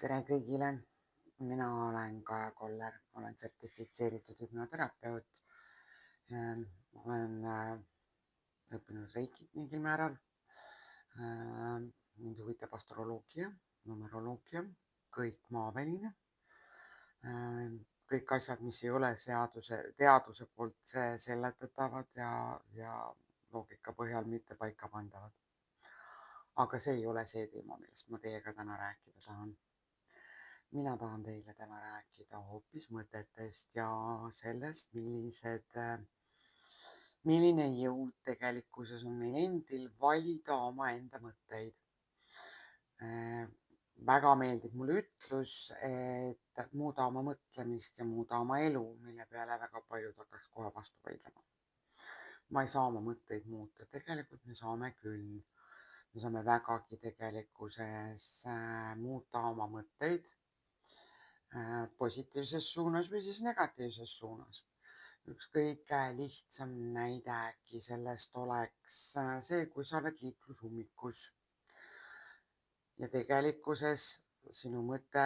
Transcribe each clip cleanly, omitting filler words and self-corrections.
Tere kõigile! Mina olen Kaja Koller, olen sertifitseeritud hüpnoterapeut. Olen õppinud reikit mingil määral. Mind huvitab astroloogia, numeroloogia, kõik maaväline. Kõik asjad, mis ei ole teaduse poolt seletatavad ja loogika põhjal mitte paika pandavad. Aga see ei ole see teema, millest ma teiega täna rääkida tahan. Mina tahan teile täna rääkida hoopis mõtetest ja sellest, milline jõud tegelikkuses on meil endil valida omaenda mõtteid. Väga meeldib mulle ütlus, et muuda oma mõtlemist ja muuda oma elu, mille peale väga paljud hakkaks kohe vastu vaidlema. Ma ei saa oma mõtteid muuta, tegelikult me saame küll. Me saame vägagi tegelikkuses muuta oma mõtteid positiivses suunas või siis negatiivses suunas. Üks kõige lihtsam näide äkki sellest oleks see, kui sa oled liiklusummikus ja tegelikkuses sinu mõte,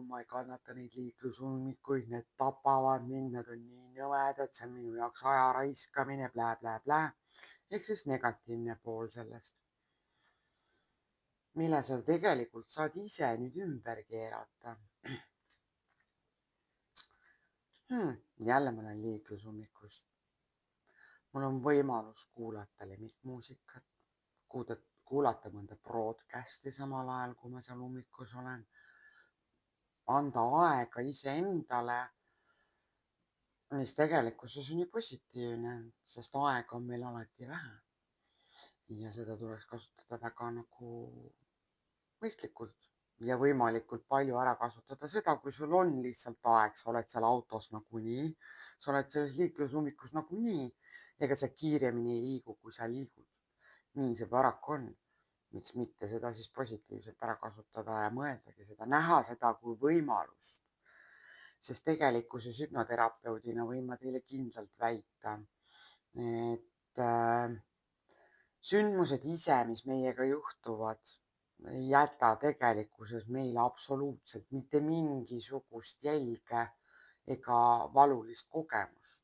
ma ei kannata neid liiklusummikuid, need tapavad mind, need on nii nõmedad, see on minu jaoks aja raiskamine, blä. Ehk siis negatiivne pool sellest, mille sa tegelikult saad ise nüüd ümber keerata. Jälle ma olen liiklusummikus. Mul on võimalus kuulata lemmikmuusikat, kuulata mõnda broadcasti samal ajal, kui ma seal ummikus olen. Anda aega iseendale, mis tegelikkuses on ju positiivne, sest aega on meil alati vähe. Ja seda tuleks kasutada väga mõistlikult ja võimalikult palju ära kasutada seda, kui sul on lihtsalt aeg, sa oled seal autos nagunii, sa oled selles liiklusummikus nagunii, ega sa kiiremini ei liigu, kui sa liigud. Nii see paraku on. Miks mitte seda siis positiivselt ära kasutada ja mõeldagi seda, näha seda kui võimalust. Sest tegelikkuses hüpnoterapeudina võin ma teile kindlalt väita, et sündmused ise, mis meiega juhtuvad, ei jäta tegelikkuses meile absoluutselt mitte mingisugust jälge ega valulist kogemust.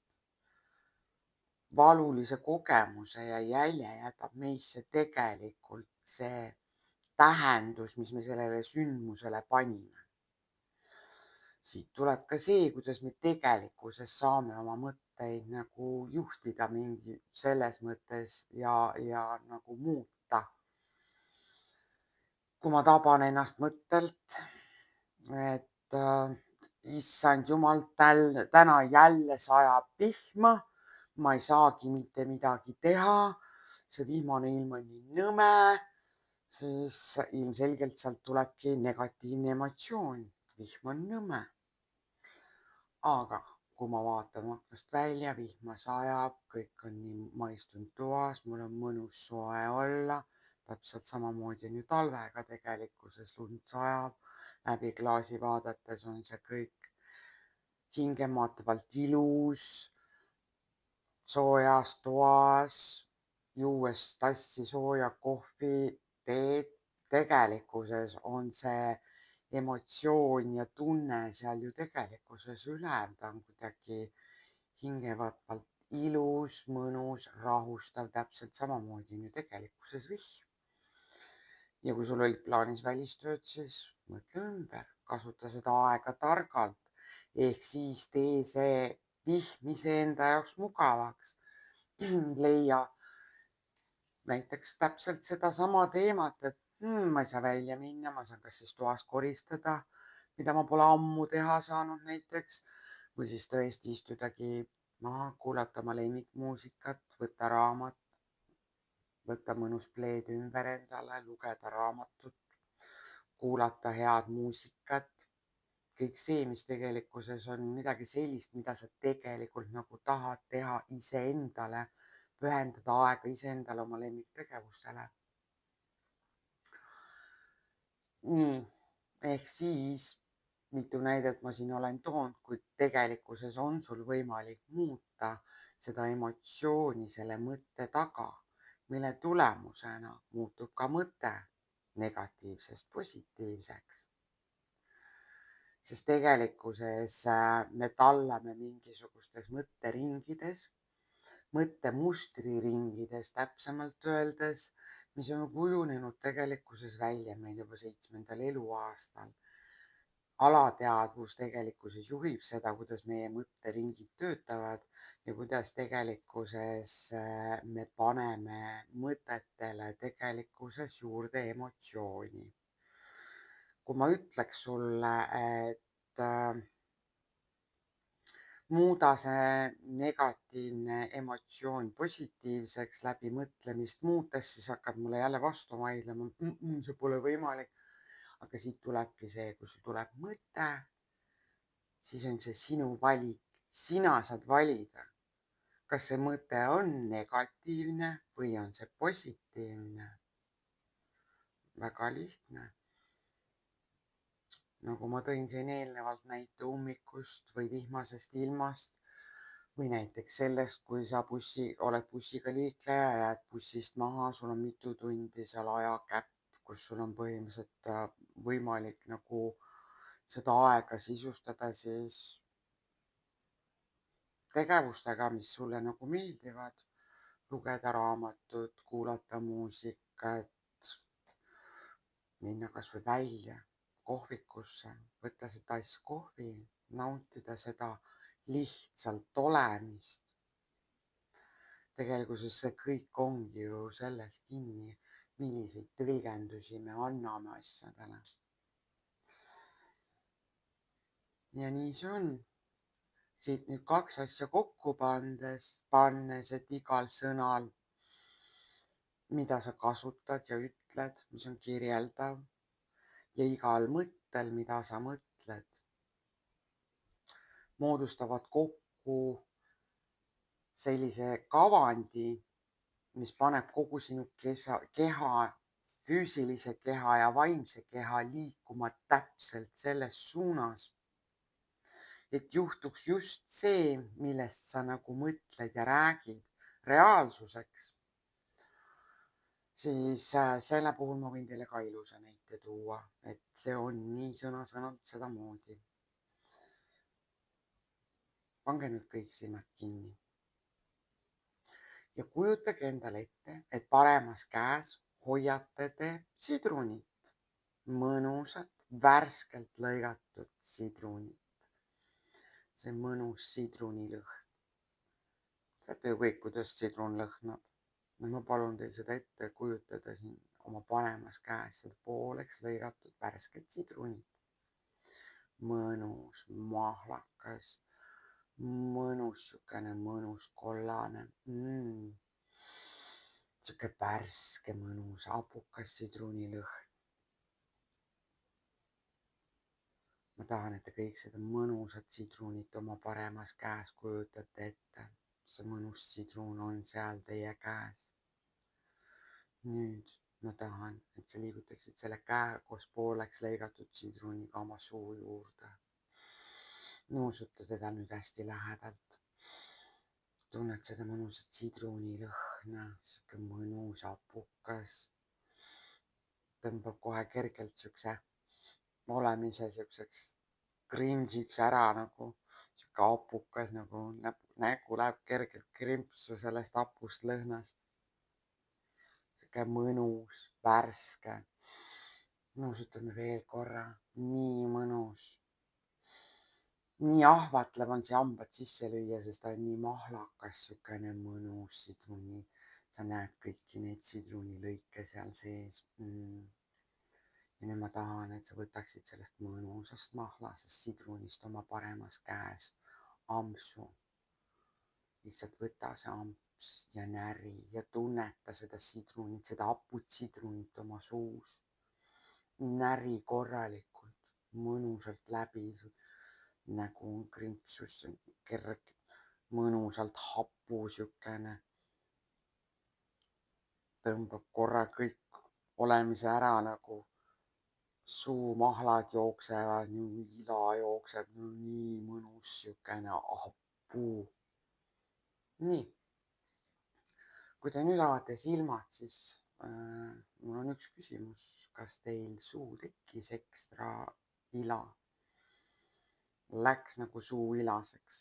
Valulise kogemuse ja jälje jätab meisse tegelikult see tähendus, mis me sellele sündmusele panime. Siit tuleb ka see, kuidas me tegelikkuses saame oma mõtteid juhtida mingi selles mõttes ja muuta. Kui ma taban ennast mõttelt, et issand jumal, täna jälle sajab vihma, ma ei saagi mitte midagi teha, see vihmane ilm on nii nõme, siis ilmselgelt sealt tulebki negatiivne emotsioon, vihm on nõme. Aga kui ma vaatan aknast välja, vihma sajab, kõik on nii, ma istun toas, mul on mõnus soe olla. Täpselt samamoodi on ju talvega tegelikkuses, lund sajab, läbi klaasi vaadates on see kõik hingematvalt ilus, soojas toas, juues tassi sooja kohvi, teed. Tegelikkuses on see emotsioon ja tunne seal ju tegelikkuses ülev, ta on kuidagi hingematvalt ilus, mõnus, rahustav, täpselt samamoodi on ju tegelikkuses vihm. Ja kui sul olid plaanis välistööd, siis mõtle ümber, kasuta seda aega targalt. Ehk siis tee see vihm iseenda jaoks mugavaks. Leia näiteks täpselt sedasama teemat, et ma ei saa välja minna, ma saan kas siis toas koristada, mida ma pole ammu teha saanud näiteks, või siis tõesti istudagi maha, kuulata oma lemmikmuusikat, võtta raamat, võtta mõnus pleed ümber endale, lugeda raamatut, kuulata head muusikat. Kõik see, mis tegelikkuses on midagi sellist, mida sa tegelikult tahad teha iseendale, pühendada aega iseendale, oma lemmiktegevustele. Nii, ehk siis mitu näidet ma siin olen toonud, kuid tegelikkuses on sul võimalik muuta seda emotsiooni selle mõtte taga, mille tulemusena muutub ka mõte negatiivsest positiivseks. sest tegelikkuses me tallame mingisugustes mõtteringides, mõttemustriringides täpsemalt öeldes, mis on kujunenud tegelikkuses välja meil juba 7. eluaastal. Alateadvus tegelikkuses juhib seda, kuidas meie mõtteringid töötavad ja kuidas tegelikkuses me paneme mõtetele tegelikkuses juurde emotsiooni. Kui ma ütleks sulle, et muuda see negatiivne emotsioon positiivseks läbi mõtlemist muutes, siis hakkad mulle jälle vastu vaidlema, see pole võimalik. Aga siit tulebki see, kui sul tuleb mõte, siis on see sinu valik. Sina saad valida, kas see mõte on negatiivne või on see positiivne. Väga lihtne. Nagu ma tõin siin eelnevalt näite ummikust või vihmasest ilmast või näiteks sellest, kui sa oled bussiga liikleja ja jääd bussist maha, sul on mitu tundi seal ajakäpp, kus sul on põhimõtteliselt võimalik nagu seda aega sisustada siis tegevustega, mis sulle nagu meeldivad, lugeda raamatut, kuulata muusikat, minna kas või välja kohvikusse, võtta see tass kohvi, nautida seda lihtsalt olemist. Tegelikkuses see kõik ongi ju selles kinni, milliseid tõlgendusi me anname asjadele. Ja nii see on. Siit nüüd 2 asja kokku pannes, et igal sõnal, mida sa kasutad ja ütled, mis on kirjeldav, ja igal mõttel, mida sa mõtled, moodustavad kokku sellise kavandi, mis paneb kogu sinu keha, füüsilise keha ja vaimse keha liikuma täpselt selles suunas, et juhtuks just see, millest sa nagu mõtled ja räägid reaalsuseks. Siis selle puhul ma võin teile ka ilusa näite tuua, et see on nii sõna-sõnalt sedamoodi. Pange nüüd kõik silmad kinni. Ja kujutage endale ette, et paremas käes hoiate te sidrunit, mõnusat, värskelt lõigatud sidrunit. See mõnus sidrunilõhn. Teate ju kõik, kuidas sidrun lõhnab. Ma palun teil seda ette kujutada siin oma paremas käes, seda pooleks lõigatud värsket sidrunit. Mõnus, mahlakas, mõnus, mõnus kollane. Siuke värske, mõnus, hapukas sidrunilõhn. Ma tahan, et te kõik seda mõnusat sidrunit oma paremas käes kujutate ette. See mõnus sidrun on seal teie käes. Nüüd ma tahan, et sa liigutaksid selle käe koos pooleks lõigatud sidruniga oma suu juurde. Nuusuta teda nüüd hästi lähedalt. Tunned seda mõnusat sidrunilõhna, siuke mõnus hapukas. Tõmbab kohe kergelt siukse olemise siukseks cringe'iks ära nagu siuke hapukas, nagu nägu läheb kergelt krimpsu sellest hapust lõhnast. Siuke mõnus, värske. Nuusutame veel korra. Nii mõnus. Nii ahvatlev on see hambad sisse lüüa, sest ta on nii mahlakas, siukene mõnus sidruni. Sa näed kõiki neid sidrunilõike seal sees. Ja nüüd ma tahan, et sa võtaksid sellest mõnusast mahlasest sidrunist oma paremas käes ampsu. Lihtsalt võta see amps ja näri ja tunneta seda sidrunit, seda haput sidrunit oma suus. Näri korralikult, mõnusalt läbi. Nägu on krimpsus, mõnusalt hapu siukene. Tõmbab korra kõik olemise ära nagu suumahlad jooksevad, ila jookseb, nii mõnus siukene hapu. Nii, kui te nüüd avate silmad, siis mul on üks küsimus. Kas teil suu tekkis ekstra ila? läks nagu suu ilaseks.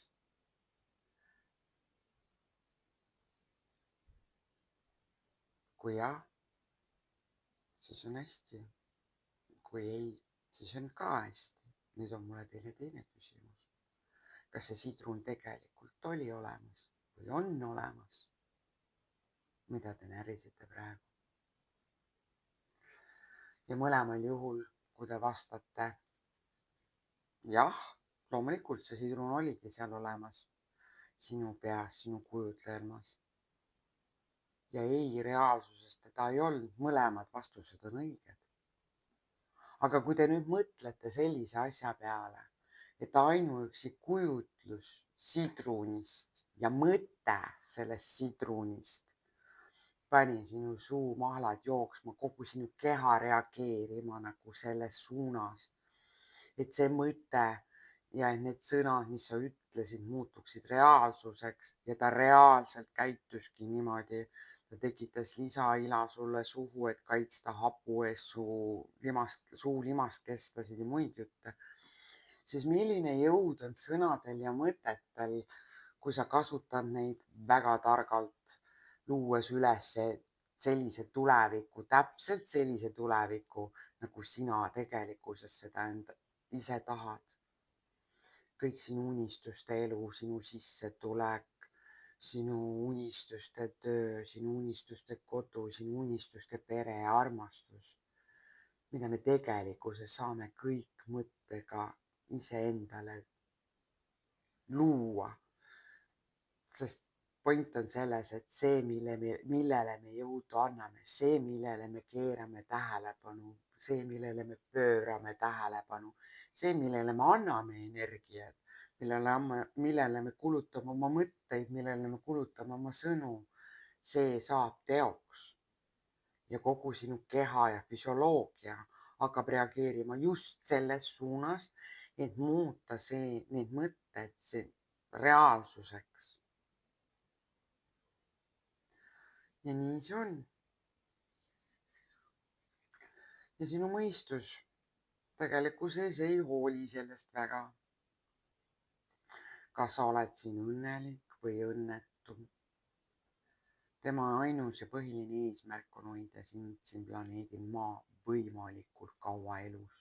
Kui jah, siis on hästi. Kui ei, siis on ka hästi. Nüüd on mulle teile teine küsimus. Kas see sidrun tegelikult oli olemas või on olemas? Mida te närisite praegu? Ja mõlemal juhul, kui te vastate jah, loomulikult see sidrun oligi seal olemas, sinu peas, sinu kujutlemas. Ja ei, reaalsuses teda ei olnud, mõlemad vastused on õiged. Aga kui te nüüd mõtlete sellise asja peale, et ainuüksi kujutlus sidrunist ja mõte sellest sidrunist pani sinu suumahlad jooksma, kogu sinu keha reageerima nagu selles suunas, et see mõte ja et need sõnad, mis sa ütlesid, muutuksid reaalsuseks ja ta reaalselt käituski niimoodi. Ta tekitas lisaila sulle suhu, et kaitsta hapu eest suu limaskestasid ja muid jutte. Siis milline jõud on sõnadel ja mõtetel, kui sa kasutad neid väga targalt, luues üles sellise tuleviku, täpselt sellise tuleviku, nagu sina tegelikkuses seda ise tahad. Kõik sinu unistuste elu, sinu sissetulek, sinu unistuste töö, sinu unistuste kodu, sinu unistuste pere ja armastus, mida me tegelikkuses saame kõik mõttega iseendale luua. Sest point on selles, et see, millele me jõudu anname, see, millele me keerame tähelepanu, see, millele me pöörame tähelepanu, see, millele me anname energiat, millele me kulutame oma mõtteid, millele me kulutame oma sõnu, see saab teoks. Ja kogu sinu keha ja füsioloogia hakkab reageerima just selles suunas, et muuta need mõtted reaalsuseks. Ja nii see on. Ja sinu mõistus tegelikkuses ei hooli sellest väga. Kas sa oled siin õnnelik või õnnetu? Tema ainus ja põhiline eesmärk on hoida sind siin planeedil Maa võimalikult kaua elus.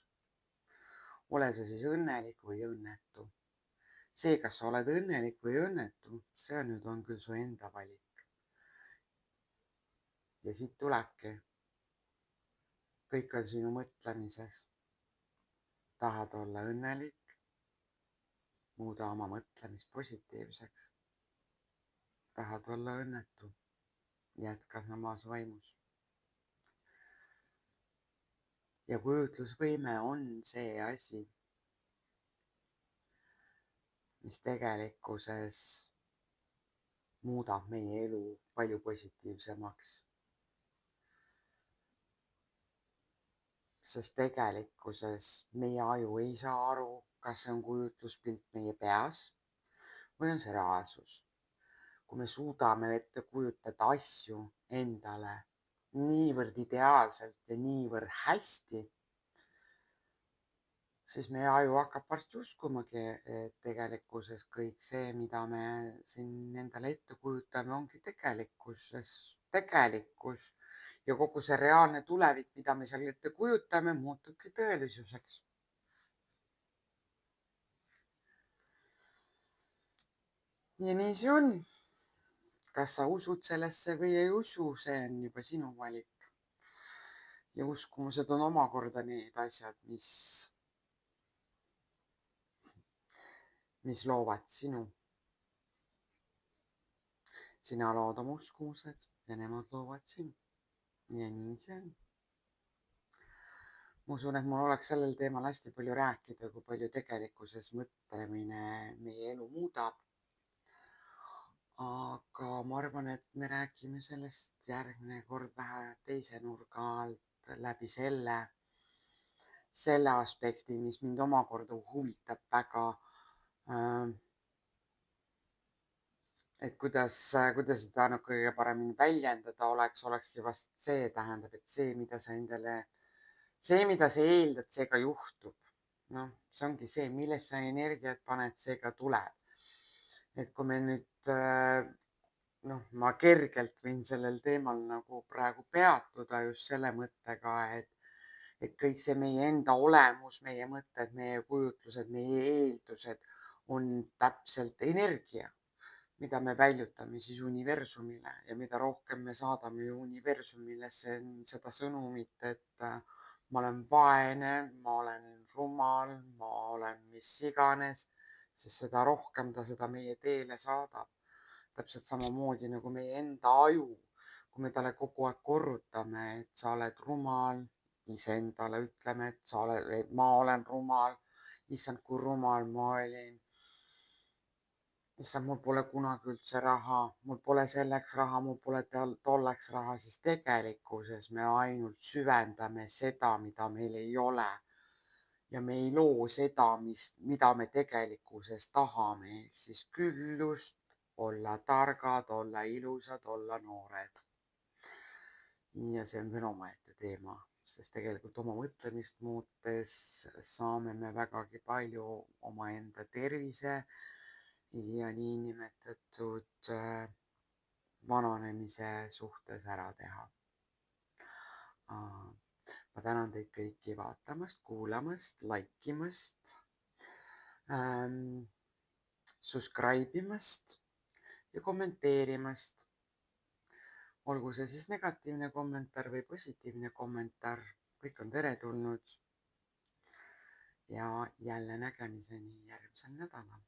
Ole sa siis õnnelik või õnnetu. See, kas sa oled õnnelik või õnnetu, see nüüd on küll su enda valik. Ja siit tulebki. Kõik on sinu mõtlemises. Tahad olla õnnelik? Muuda oma mõtlemist positiivseks. Tahad olla õnnetu? Jätka samas vaimus. Ja kujutlusvõime on see asi, mis tegelikkuses muudab meie elu palju positiivsemaks. Sest tegelikkuses meie aju ei saa aru, kas see on kujutluspilt meie peas või on see reaalsus. Kui me suudame ette kujutada asju endale niivõrd ideaalselt ja niivõrd hästi, siis meie aju hakkab varsti uskumagi, et tegelikkuses kõik see, mida me siin endale ette kujutame, ongi tegelikkus ja kogu see reaalne tulevik, mida me seal ette kujutame, muutubki tõelisuseks. Ja nii see on. Kas sa usud sellesse või ei usu, see on juba sinu valik. Ja uskumused on omakorda need asjad, mis loovad sinu. Sina lood oma uskumused ja nemad loovad sinu. Ja nii see on. Ma usun, et mul oleks sellel teemal hästi palju rääkida, kui palju tegelikkuses mõtlemine meie elu muudab. Aga ma arvan, et me räägime sellest järgmine kord vähe teise nurga alt läbi selle aspekti, mis mind omakorda huvitab väga. Et kuidas seda kõige paremini väljendada olekski vast see, tähendab, et see, mida sa eeldad, see ka juhtub. Noh, see ongi see, millest sa energiat paned, see ka tuleb. Et kui me nüüd noh, ma kergelt võin sellel teemal nagu praegu peatuda just selle mõttega, et kõik see meie enda olemus, meie mõtted, meie kujutlused, meie eeldused on täpselt energia, mida me väljutame siis universumile ja mida rohkem me saadame universumile seda sõnumit, et ma olen vaene, ma olen rumal, ma olen mis iganes, siis seda rohkem ta seda meie teele saadab. Täpselt samamoodi nagu meie enda aju, kui me talle kogu aeg korrutame, et sa oled rumal, iseendale ütleme, et ma olen rumal, issand, kui rumal ma olin. Issand, mul pole kunagi üldse raha, mul pole selleks raha, mul pole tolleks raha, siis tegelikkuses me ainult süvendame seda, mida meil ei ole. Ja me ei loo seda, mida me tegelikkuses tahame, siis küllust, olla targad, olla ilusad, olla noored. Ja see on veel omaette teema, sest tegelikult oma mõtlemist muutes saame me vägagi palju omaenda tervise ja niinimetatud vananemise suhtes ära teha. Ma tänan teid kõiki vaatamast, kuulamast, laikimast, subscribe imast ja kommenteerimast. Olgu see siis negatiivne kommentaar või positiivne kommentaar, kõik on teretulnud. Ja jälle nägemiseni järgmisel nädalal.